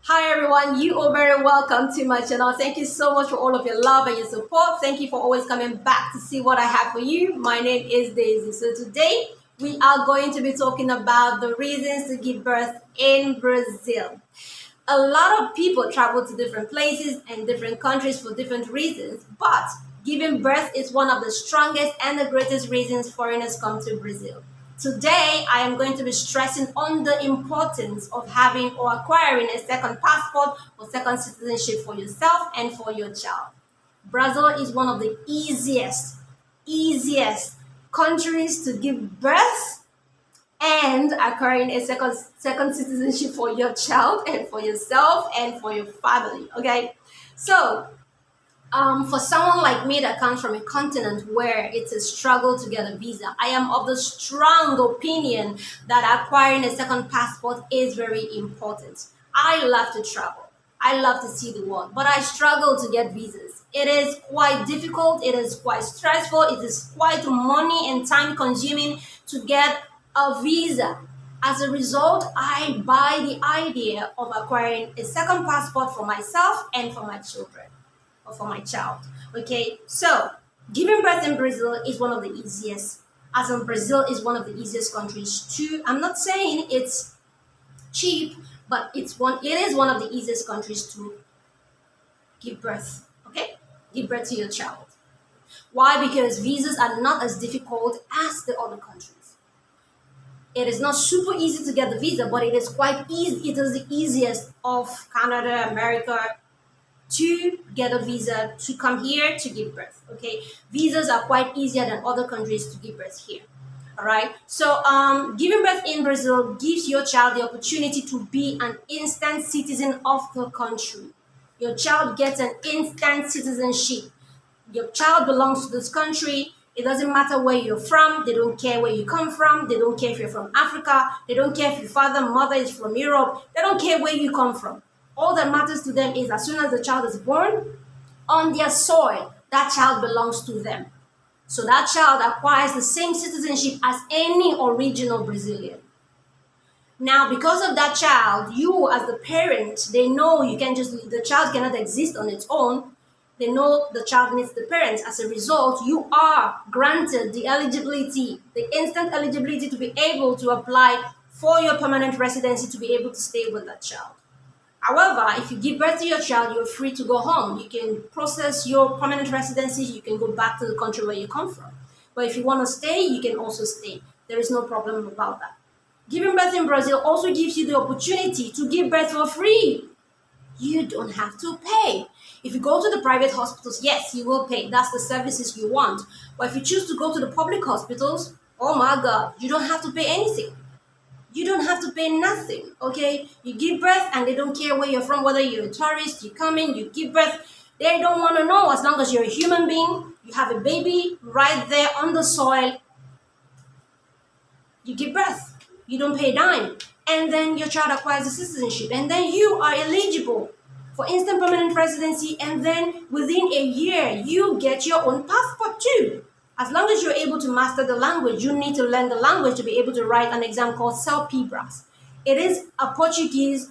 Hi everyone, you are very welcome to my channel. Thank you so much for all of your love and your support. Thank you for always coming back to see what I have for you. My name is Daisy. So today we are going to be talking about the reasons to give birth in Brazil. A lot of people travel to different places and different countries for different reasons, but giving birth is one of the strongest and the greatest reasons foreigners come to Brazil. Today, I am going to be stressing on the importance of having or acquiring a second passport or second citizenship for yourself and for your child. Brazil is one of the easiest countries to give birth and acquiring a second citizenship for your child and for yourself and for your family. Okay, so for someone like me that comes from a continent where it's a struggle to get a visa, I am of the strong opinion that acquiring a second passport is very important. I love to travel. I love to see the world, but I struggle to get visas. It is quite difficult. It is quite stressful. It is quite money and time consuming to get a visa. As a result, I buy the idea of acquiring a second passport for myself and for my children or for my child. Okay, so giving birth in Brazil is one of the easiest. As in, Brazil is one of the easiest countries to. I'm not saying it's cheap, but it is one of the easiest countries to give birth. Okay, give birth to your child. Why? Because visas are not as difficult as the other countries. It is not super easy to get the visa, but it is quite easy. It is the easiest of Canada, America, to get a visa to come here to give birth. Okay, visas are quite easier than other countries to give birth here. All right, so giving birth in Brazil gives your child the opportunity to be an instant citizen of the country. Your child gets an instant citizenship. Your child belongs to this country. It doesn't matter where you're from. They don't care where you come from. They don't care if you're from Africa. They don't care if your father, mother is from Europe. They don't care where you come from. All that matters to them is as soon as the child is born on their soil, that child belongs to them. So that child acquires the same citizenship as any original Brazilian. Now, because of that child, you as the parent, they know the child cannot exist on its own. They know the child needs the parents. As a result, you are granted the eligibility, the instant eligibility to be able to apply for your permanent residency to be able to stay with that child. However, if you give birth to your child, you're free to go home. You can process your permanent residency. You can go back to the country where you come from. But if you want to stay, you can also stay. There is no problem about that. Giving birth in Brazil also gives you the opportunity to give birth for free. You don't have to pay. If you go to the private hospitals, yes, you will pay. That's the services you want. But if you choose to go to the public hospitals, oh my God, you don't have to pay anything. You don't have to pay nothing, okay? You give birth and they don't care where you're from, whether you're a tourist, you come in, you give birth. They don't want to know. As long as you're a human being, you have a baby right there on the soil, you give birth. You don't pay a dime. And then your child acquires a citizenship. And then you are eligible for instant permanent residency. And then within a year, you get your own passport too. As long as you're able to master the language, you need to learn the language to be able to write an exam called CELPIBRAS. It is a Portuguese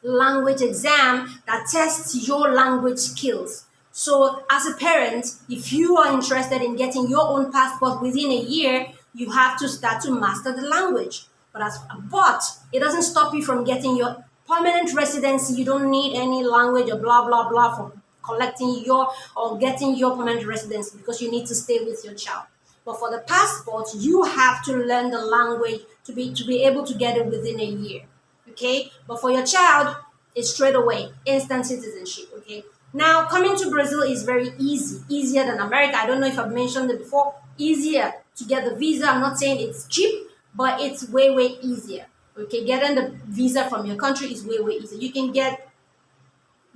language exam that tests your language skills. So as a parent, if you are interested in getting your own passport within a year, you have to start to master the language. But it doesn't stop you from getting your permanent residency. You don't need any language or blah, blah, blah for collecting or getting your permanent residency because you need to stay with your child. But for the passport, you have to learn the language to be able to get it within a year. Okay? But for your child, it's straight away, instant citizenship. Okay? Now, coming to Brazil is very easy, easier than America. I don't know if I've mentioned it before. Easier to get the visa. I'm not saying it's cheap, but it's way, way easier. Okay? Getting the visa from your country is way, way easier. You can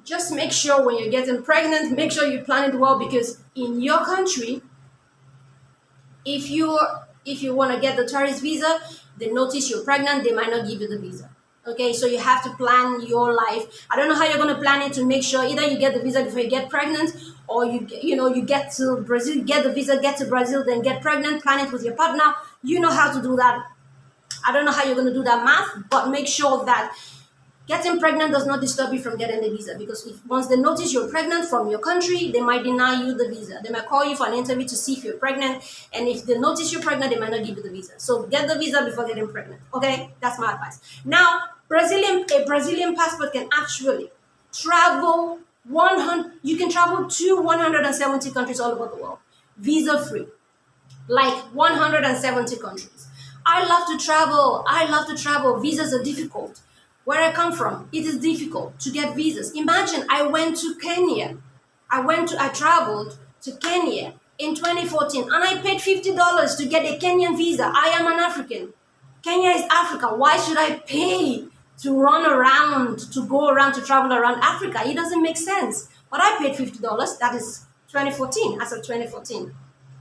just make sure when you're getting pregnant, make sure you plan it well, because in your country, if you want to get the tourist visa, they notice you're pregnant, they might not give you the visa. Okay, so you have to plan your life. I don't know how you're going to plan it to make sure either you get the visa before you get pregnant, or you get to Brazil, get the visa, get to Brazil, then get pregnant, plan it with your partner. You know how to do that. I don't know how you're going to do that math, but make sure that Getting pregnant does not disturb you from getting the visa, because if once they notice you're pregnant from your country, they might deny you the visa. They might call you for an interview to see if you're pregnant, and if they notice you're pregnant, they might not give you the visa. So get the visa before getting pregnant. Okay, that's my advice. Now, a Brazilian passport can actually travel 100. You can travel to 170 countries all over the world, visa free, like 170 countries. I love to travel. I love to travel. Visas are difficult. Where I come from, it is difficult to get visas. Imagine I went to Kenya. I traveled to Kenya in 2014 and I paid $50 to get a Kenyan visa. I am an African. Kenya is Africa. Why should I pay to run around, to go around, to travel around Africa? It doesn't make sense. But I paid $50. That is 2014, as of 2014.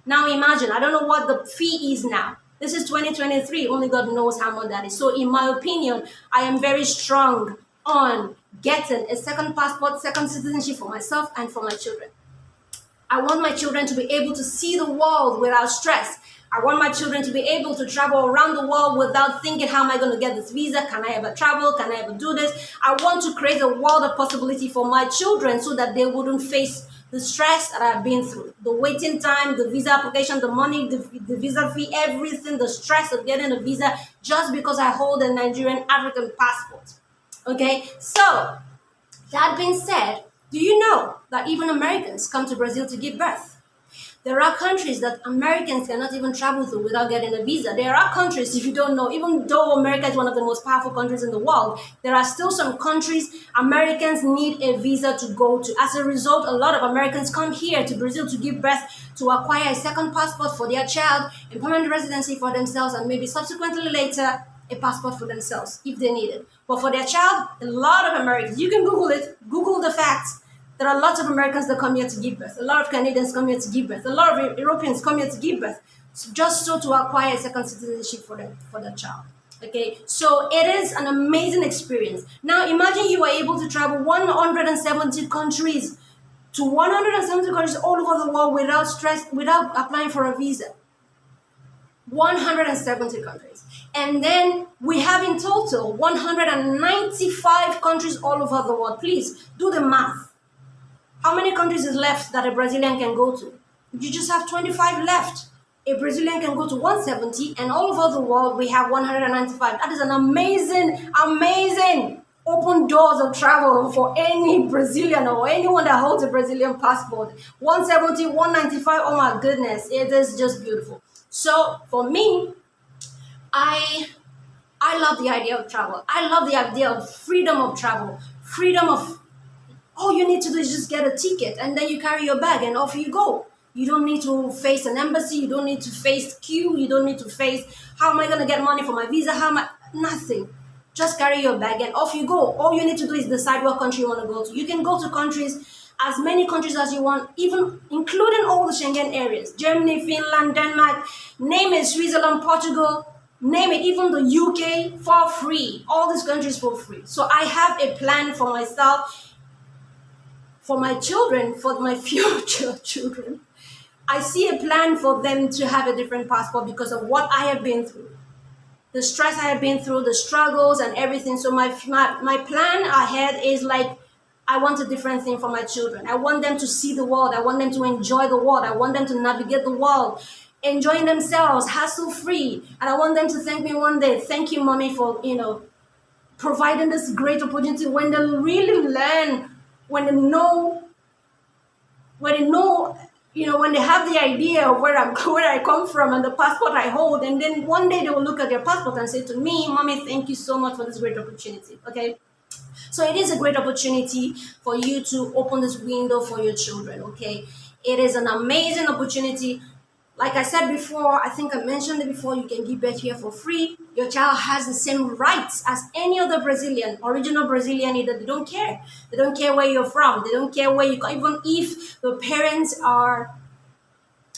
Now imagine, I don't know what the fee is now. This is 2023. Only God knows how much that is. So in my opinion, I am very strong on getting a second passport, second citizenship for myself and for my children. I want my children to be able to see the world without stress. I want my children to be able to travel around the world without thinking, how am I going to get this visa? Can I ever travel? Can I ever do this? I want to create a world of possibility for my children so that they wouldn't face the stress that I've been through, the waiting time, the visa application, the money, the visa fee, everything, the stress of getting a visa just because I hold a Nigerian African passport. Okay, so that being said, do you know that even Americans come to Brazil to give birth? There are countries that Americans cannot even travel through without getting a visa. There are countries, if you don't know, even though America is one of the most powerful countries in the world, there are still some countries Americans need a visa to go to. As a result, a lot of Americans come here to Brazil to give birth, to acquire a second passport for their child, a permanent residency for themselves, and maybe subsequently later, a passport for themselves if they need it. But for their child, a lot of Americans, you can Google it, Google the facts. There are lots of Americans that come here to give birth. A lot of Canadians come here to give birth. A lot of Europeans come here to give birth, just so to acquire a second citizenship for their child. Okay, so it is an amazing experience. Now imagine you are able to travel 170 countries to 170 countries all over the world without stress, without applying for a visa. 170 countries. And then we have in total 195 countries all over the world. Please do the math. How many countries is left that a Brazilian can go to? You just have 25 left. A Brazilian can go to 170, and all over the world we have 195. That is an amazing, amazing open doors of travel for any Brazilian or anyone that holds a Brazilian passport. 170, 195, oh my goodness, it is just beautiful. So for me, I love the idea of travel. I love the idea of freedom of travel, freedom of, all you need to do is just get a ticket and then you carry your bag and off you go. You don't need to face an embassy. You don't need to face queue. You don't need to face, how am I going to get money for my visa? Nothing. Just carry your bag and off you go. All you need to do is decide what country you want to go to. You can go to countries, as many countries as you want, even including all the Schengen areas. Germany, Finland, Denmark, name it, Switzerland, Portugal, name it, even the UK, for free. All these countries for free. So I have a plan for myself, for my children, for my future children. I see a plan for them to have a different passport because of what I have been through. The stress I have been through, the struggles and everything. So my plan ahead is like, I want a different thing for my children. I want them to see the world. I want them to enjoy the world. I want them to navigate the world, enjoying themselves, hassle-free. And I want them to thank me one day. Thank you, mommy, for, providing this great opportunity. When they really learn, when they know, when they have the idea of where I come from and the passport I hold, and then one day they will look at their passport and say to me, Mommy, thank you so much for this great opportunity. Okay, so it is a great opportunity for you to open this window for your children. Okay, it is an amazing opportunity. Like I said before, I think I mentioned it before, you can give birth here for free. Your child has the same rights as any other Brazilian, original Brazilian. They don't care. They don't care where you're from. They don't care where you come. Even if the parents are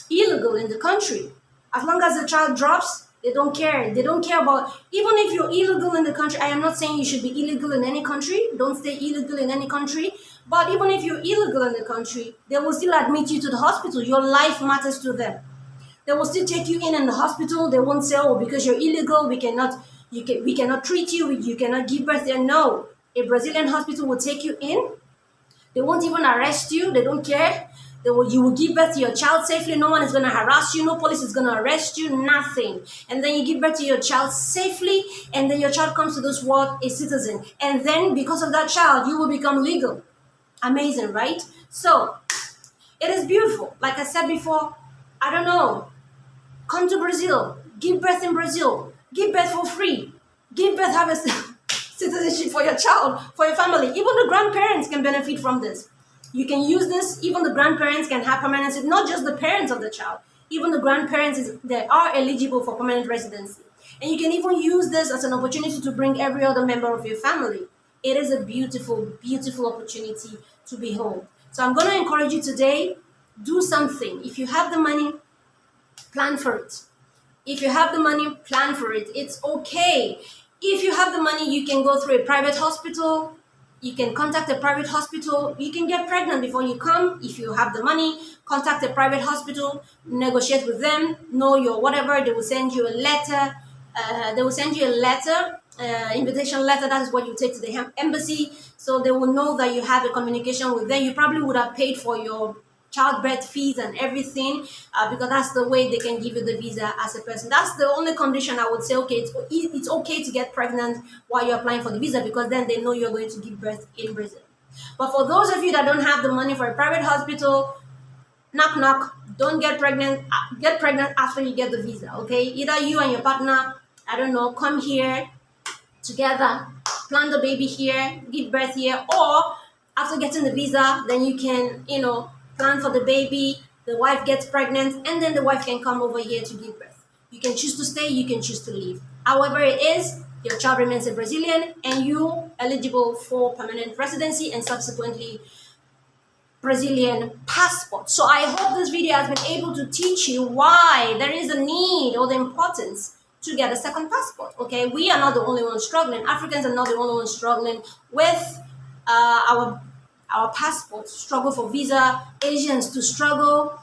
illegal in the country, as long as the child drops, they don't care. They don't care about, even if you're illegal in the country. I am not saying you should be illegal in any country. Don't stay illegal in any country. But even if you're illegal in the country, they will still admit you to the hospital. Your life matters to them. They will still take you in the hospital. They won't say, oh, because you're illegal, we cannot treat you, you cannot give birth there. No. A Brazilian hospital will take you in. They won't even arrest you. They don't care. You will give birth to your child safely. No one is going to harass you. No police is going to arrest you. Nothing. And then you give birth to your child safely. And then your child comes to this world a citizen. And then because of that child, you will become legal. Amazing, right? So it is beautiful. Like I said before, I don't know. Come to Brazil. Give birth in Brazil. Give birth for free. Give birth, have a citizenship for your child, for your family. Even the grandparents can benefit from this. You can use this. Even the grandparents can have permanency. Not just the parents of the child. Even the grandparents, they are eligible for permanent residency. And you can even use this as an opportunity to bring every other member of your family. It is a beautiful, beautiful opportunity to behold. So I'm going to encourage you today, do something. If you have the money, plan for it. If you have the money, plan for it. It's okay. If you have the money, you can go through a private hospital. You can contact a private hospital. You can get pregnant before you come. If you have the money, contact a private hospital, negotiate with them, know your whatever. They will send you a letter. Invitation letter. That is what you take to the embassy. So they will know that you have a communication with them. You probably would have paid for your childbirth fees and everything, because that's the way they can give you the visa as a person. That's the only condition I would say, okay, it's okay to get pregnant while you're applying for the visa, because then they know you're going to give birth in Brazil. But for those of you that don't have the money for a private hospital, knock knock, don't get pregnant. Get pregnant after you get the visa, okay? Either you and your partner, I don't know, come here together, plant the baby here, give birth here, or after getting the visa, then you can, plan for the baby, the wife gets pregnant, and then the wife can come over here to give birth. You can choose to stay, you can choose to leave. However it is, your child remains a Brazilian and you eligible for permanent residency and subsequently Brazilian passport. So I hope this video has been able to teach you why there is a need or the importance to get a second passport. Okay, we are not the only ones struggling. Africans are not the only ones struggling with our passports, struggle for visa, Asians to struggle,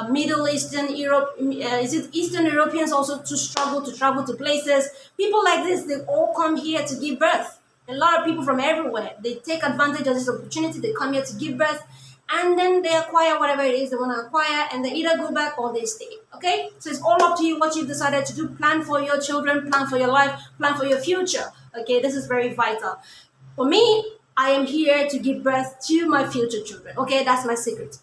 Middle Eastern Europe, Eastern Europeans also to struggle to travel to places. People like this, they all come here to give birth. A lot of people from everywhere, they take advantage of this opportunity, they come here to give birth, and then they acquire whatever it is they want to acquire, and they either go back or they stay, okay? So it's all up to you what you've decided to do. Plan for your children, plan for your life, plan for your future, okay? This is very vital. For me, I am here to give birth to my future children. Okay, that's my secret.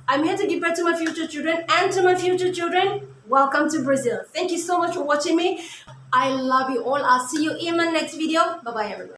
I'm here to give birth to my future children, and to my future children, welcome to Brazil. Thank you so much for watching me. I love you all. I'll see you in my next video. Bye-bye, everyone.